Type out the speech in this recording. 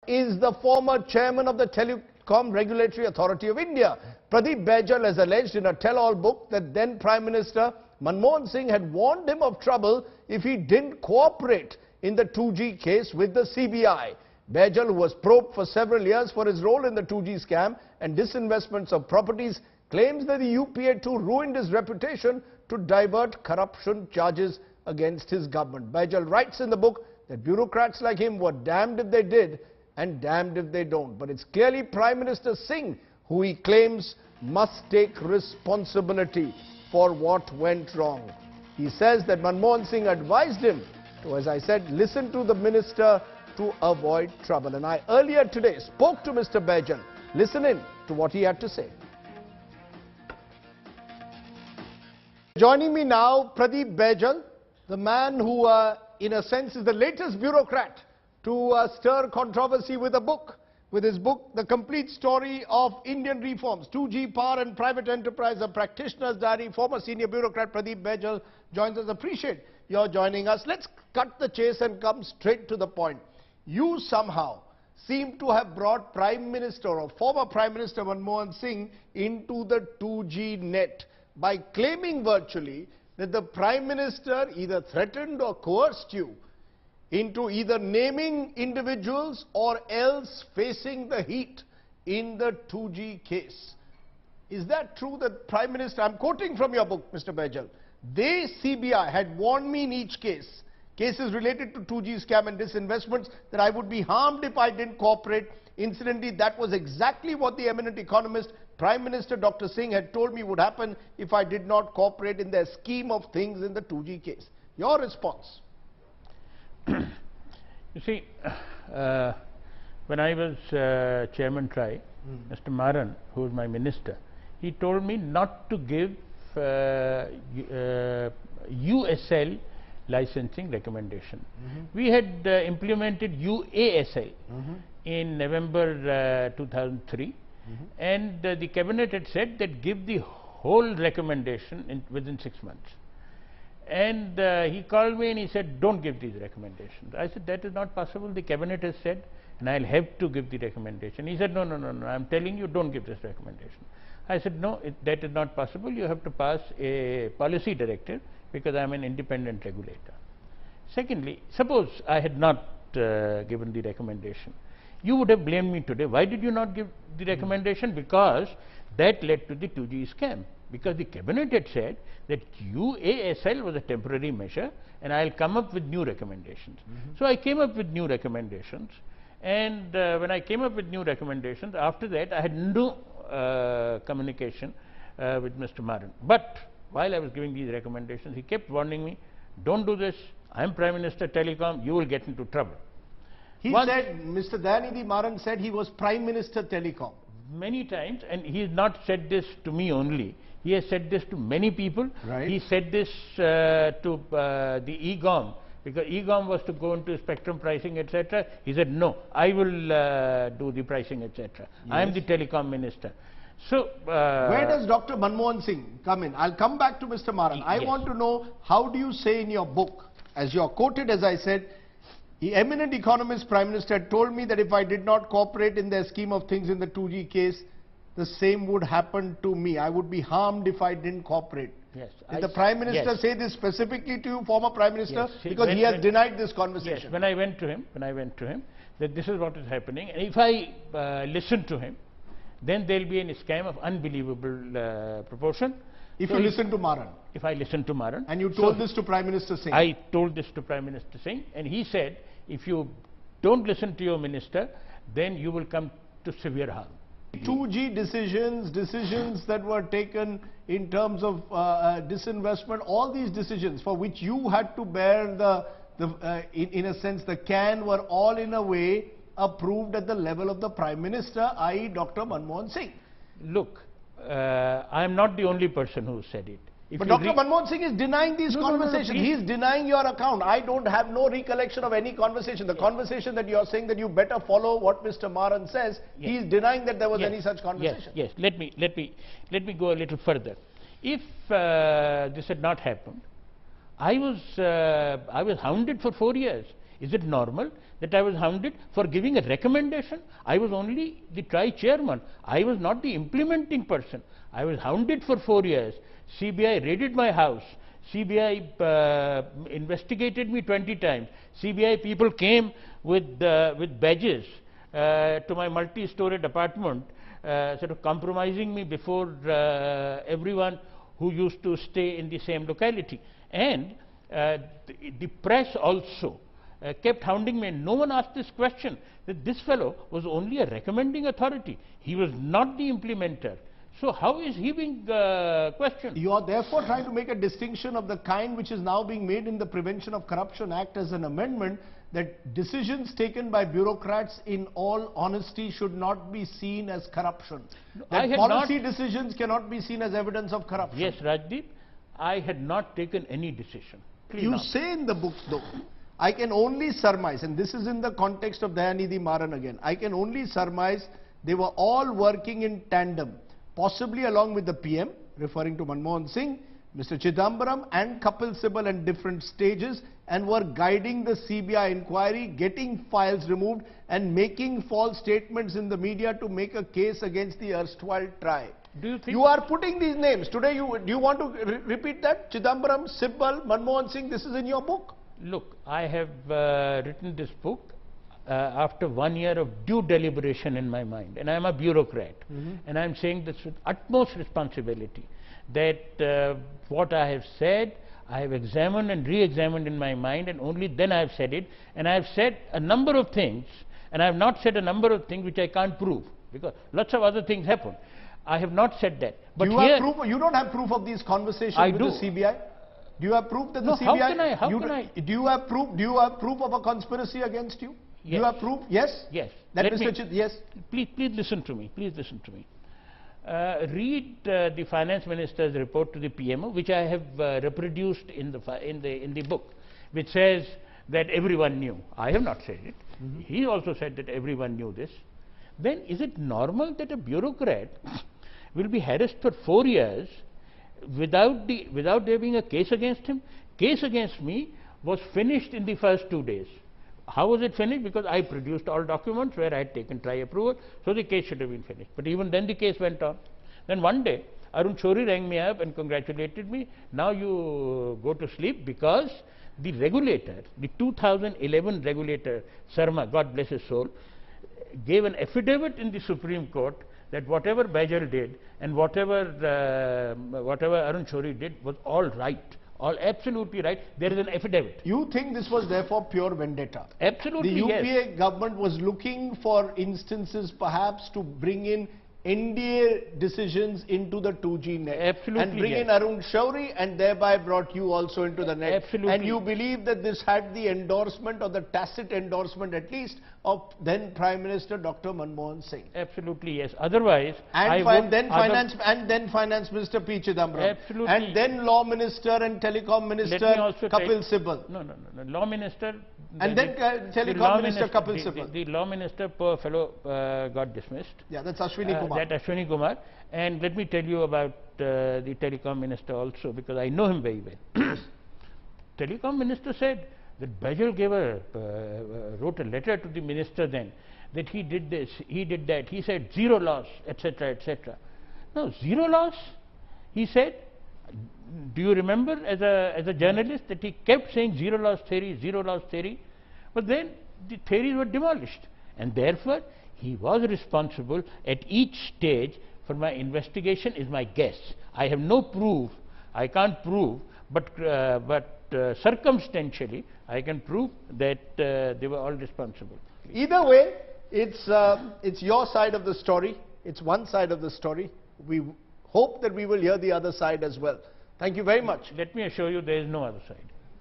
is the former chairman of the Telecom Regulatory Authority of India. Pradeep Baijal has alleged in a tell-all book that then Prime Minister Manmohan Singh had warned him of trouble if he didn't cooperate in the 2G case with the CBI. Baijal, who was probed for several years for his role in the 2G scam and disinvestments of properties, claims that the UPA too ruined his reputation to divert corruption charges against his government. Baijal writes in the book that bureaucrats like him were damned if they did and damned if they don't. But it's clearly Prime Minister Singh who he claims must take responsibility for what went wrong. He says that Manmohan Singh advised him to, as I said, listen to the minister to avoid trouble. And I earlier today spoke to Mr. Baijal. Listen in to what he had to say. Joining me now, Pradeep Baijal, the man who, in a sense, is the latest bureaucrat to stir controversy with a book. With his book, The Complete Story of Indian Reforms, 2G, Power and Private Enterprise, a Practitioner's Diary. Former senior bureaucrat Pradeep Baijal joins us. Appreciate your joining us. Let's cut the chase and come straight to the point. You somehow seem to have brought Prime Minister or former Prime Minister Manmohan Singh into the 2G net by claiming virtually that the Prime Minister either threatened or coerced you into either naming individuals or else facing the heat in the 2G case. Is that true that Prime Minister, I'm quoting from your book, Mr. Baijal, they, CBI, had warned me in each case, cases related to 2G scam and disinvestments, that I would be harmed if I didn't cooperate. Incidentally, that was exactly what the eminent economist, Prime Minister Dr. Singh, had told me would happen if I did not cooperate in their scheme of things in the 2G case. Your response? You see, when I was Chairman TRI, Mr. Maran, who was my minister, he told me not to give USL licensing recommendation. We had implemented UASL in November 2003, and the cabinet had said that give the whole recommendation within 6 months. And he called me and he said, don't give these recommendations. I said, that is not possible. The cabinet has said, and I'll have to give the recommendation. He said, no, I'm telling you, don't give this recommendation. I said, no, that is not possible. You have to pass a policy directive because I'm an independent regulator. Secondly, suppose I had not given the recommendation. You would have blamed me today. Why did you not give the recommendation? Because that led to the 2G scam. Because the cabinet had said that UASL was a temporary measure and I'll come up with new recommendations. So I came up with new recommendations, and when I came up with new recommendations, after that I had no communication with Mr. Maran. But while I was giving these recommendations, he kept warning me, don't do this, I am Prime Minister Telecom, you will get into trouble. He said, Mr. Dayanidhi Maran said he was Prime Minister Telecom. Many times, and he has not said this to me only, he has said this to many people. Right. He said this to the EGOM, because EGOM was to go into spectrum pricing, etc. He said, no, I will do the pricing, etc. Yes. I am the telecom minister. So, where does Dr. Manmohan Singh come in? I'll come back to Mr. Maran. I want to know, how do you say in your book, as you are quoted, as I said, the eminent economist Prime Minister had told me that if I did not cooperate in their scheme of things in the 2G case, the same would happen to me. I would be harmed if I didn't cooperate. Yes. Did the Prime Minister say this specifically to you, former Prime Minister? Yes. Because he has denied this conversation. Yes, when I went to him, that this is what is happening, and if I listen to him, then there will be a scam of unbelievable proportion. If you listen to Maran? If I listen to Maran. And you told this to Prime Minister Singh? I told this to Prime Minister Singh, and he said, if you don't listen to your minister, then you will come to severe harm. 2G decisions that were taken in terms of disinvestment, all these decisions for which you had to bear in a sense, the can, were all in a way approved at the level of the Prime Minister, i.e. Dr. Manmohan Singh. Look, I am not the only person who said it. But Dr. Manmohan Singh is denying these conversations. He is denying your account. I don't have no recollection of any conversation. The conversation that you are saying that you better follow what Mr. Maran says, he is denying that there was any such conversation. Yes. Let me go a little further. If this had not happened, I was hounded for 4 years. Is it normal that I was hounded for giving a recommendation? I was only the tri-chairman. I was not the implementing person. I was hounded for 4 years. CBI raided my house. CBI investigated me 20 times. CBI people came with badges to my multi-storied apartment, sort of compromising me before everyone who used to stay in the same locality. And the press also kept hounding me, and no one asked this question, that this fellow was only a recommending authority. He was not the implementer. So how is he being questioned? You are therefore trying to make a distinction of the kind which is now being made in the Prevention of Corruption Act as an amendment, that decisions taken by bureaucrats in all honesty should not be seen as corruption. That policy decisions cannot be seen as evidence of corruption. Yes, Rajdeep, I had not taken any decision. You say in the book though, I can only surmise, and this is in the context of Dayanidhi Maran again, I can only surmise they were all working in tandem, possibly along with the PM, referring to Manmohan Singh, Mr. Chidambaram and Kapil Sibal at different stages, and were guiding the CBI inquiry, getting files removed and making false statements in the media to make a case against the erstwhile TRI. Do you think you are putting these names today? Do you want to repeat that? Chidambaram, Sibal, Manmohan Singh, this is in your book? Look, I have written this book after 1 year of due deliberation in my mind, and I am a bureaucrat, and I am saying this with utmost responsibility, that what I have said, I have examined and re-examined in my mind, and only then I have said it. And I have said a number of things, and I have not said a number of things which I can't prove, because lots of other things happen. I have not said that. But you have proof? You don't have proof of these conversations with the CBI? Do you have proof that the CBI? How can I? Do you have proof? Do you have proof of a conspiracy against you? Yes. Do you have proof? Yes. Yes. That Mr. Yes. Please listen to me. Please listen to me. Read the finance minister's report to the PMO, which I have reproduced in the book, which says that everyone knew. I have not said it. He also said that everyone knew this. Then is it normal that a bureaucrat will be harassed for 4 years without there being a case against him? Case against me was finished in the first 2 days. How was it finished? Because I produced all documents where I had taken TRI approval, so the case should have been finished. But even then the case went on. Then one day, Arun Shourie rang me up and congratulated me. Now you go to sleep, because the regulator, the 2011 regulator, Sarma, God bless his soul, gave an affidavit in the Supreme Court that whatever Baijal did and whatever Arun Shourie did was all right. All absolutely right. There is an affidavit. You think this was therefore pure vendetta? Absolutely, the UPA yes. government was looking for instances perhaps to bring in NDA decisions into the 2G net. Absolutely, and bring in Arun Shourie, and thereby brought you also into the net. Absolutely. And you believe that this had the endorsement, or the tacit endorsement at least, of then Prime Minister Dr. Manmohan Singh. Absolutely, yes. Otherwise, then Finance Minister P. Chidambaram. Absolutely. And then Law Minister and Telecom Minister Kapil Sibal. No. Law Minister. And then Telecom Minister Kapil Sibal. The Law Minister, poor fellow, got dismissed. Yeah, that's Ashwini Kumar. That Ashwini Kumar. And let me tell you about the Telecom Minister also, because I know him very well. Telecom Minister said that Baijal wrote a letter to the minister then, that he did this, he did that. He said zero loss, etc., etc. No, zero loss, he said. Do you remember as a journalist that he kept saying zero loss theory, zero loss theory? But then the theories were demolished, and therefore he was responsible at each stage for my investigation, is my guess. I have no proof, I can't prove, but circumstantially I can prove that they were all responsible. Either way, it's your side of the story, it's one side of the story. We hope that we will hear the other side as well. Thank you very much. Let me assure you, there is no other side.